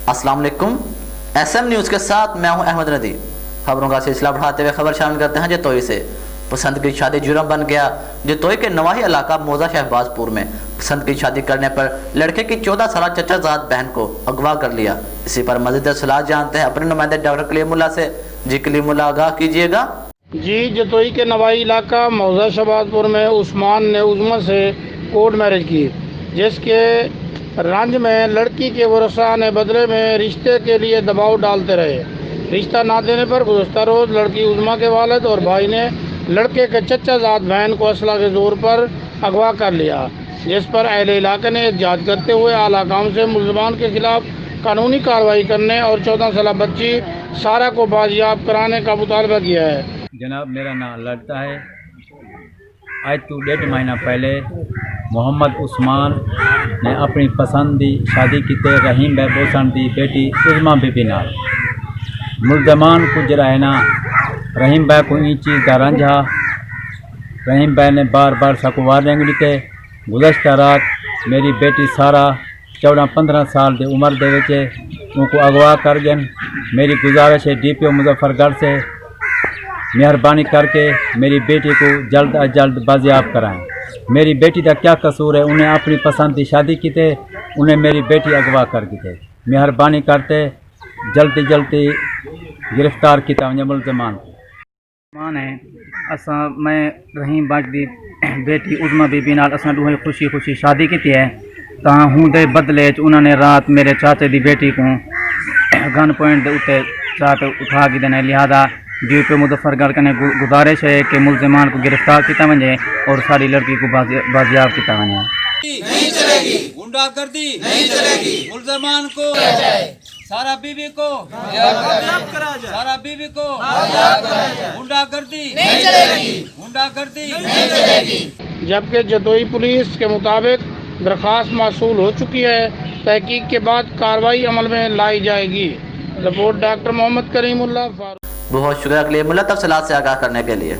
अस्सलाम वालेकुम। SM news के साथ मैं हूं अहमद रदी। खबरों का सिलसिला बढ़ाते हुए खबर शामिल करते हैं जतोई से। पसंद की शादी जुर्म बन गया। जतोई के नवाही इलाका मौजा शहबाजपुर में पसंद की शादी करने पर लड़के की 14 साल चचाजाद बहन को अगवा कर लिया। इसी पर मज़ीद सलाह जानते हैं अपने नुमाइंदे डॉक्टर कलीमुल्लाह से। जी कलीमुल्लाह, आगाह कीजिएगा। जी, जतोई के नवाही इलाका मौजा शहबाजपुर में उस्मान ने उज़मा से कोर्ट मैरिज की, जिसके रंज में लड़की के वरसा ने बदले में रिश्ते के लिए दबाव डालते रहे। रिश्ता ना देने पर गुज़श्ता रोज़ लड़की उज़मा के वालिद और भाई ने लड़के के चचाजाद बहन को असला के ज़ोर पर अगवा कर लिया, जिस पर अहले इलाके ने एहतजाज करते हुए आला काम से मुल्ज़मान के खिलाफ कानूनी कार्रवाई करने और 14 साल बच्ची सारा को बाजियाब कराने का मुतालबा किया है। जनाब, मेरा नाम लड़ता है। आज तो 1.5 महीना पहले मोहम्मद उस्मान ने अपनी पसंदी शादी की ते रहीम भाई बोसन दी बेटी उज़मा बीबी नाल। मुल्ज़मान कुछ है ना, रहीम भाई को ई चीज़ का रंझा। रहीम भाई ने बार बार सकुवार रेंग लीते। गुज़श्ता रात मेरी बेटी सारा 14-15 साल की उम्र दे विच उनको अगवा कर गए। मेरी गुजारिश है DPO मुजफ्फरगढ़ से मेहरबानी करके मेरी बेटी को जल्द अज जल्द बाजियाब कराएं। मेरी बेटी का क्या कसूर है? उन्हें अपनी पसंद की शादी की थे, उन्हें मेरी बेटी अगवा कर दी थे। मेहरबानी करते जल्दी जल्दी गिरफ्तार किया वञे मुल्ज़मान। मान है असां मैं रहीम बाग दी बेटी उज़मा बीबी नाल असां दूहें खुशी खुशी शादी की है। तां हुंदे बदले च उन्होंने रात मेरे चाचे दी बेटी को गन पॉइंट दे उत्ते चाट उठा के देने। लिहाजा DPO मुजफ्फरगढ़ कने गुजारिश है कि मुल्ज़मान को गिरफ्तार किया वञे और सारी लड़की को बाजियाब किया वञे। नहीं चलेगी, गुंडागर्दी नहीं चलेगी, मुल्ज़मान को सारा बीबी को सारा बीबी को गुंडागर्दी नहीं चलेगी, गुंडागर्दी नहीं चलेगी। जबकि जतोई पुलिस के मुताबिक दरख्वास्त मौसूल हो चुकी है। तहकीक के बाद कार्रवाई अमल में लाई जाएगी। Report doctor Mohammad Karimullah. बहुत शुक्रिया कलीमुल्लाह तफसीलात से आगाह करने के लिए।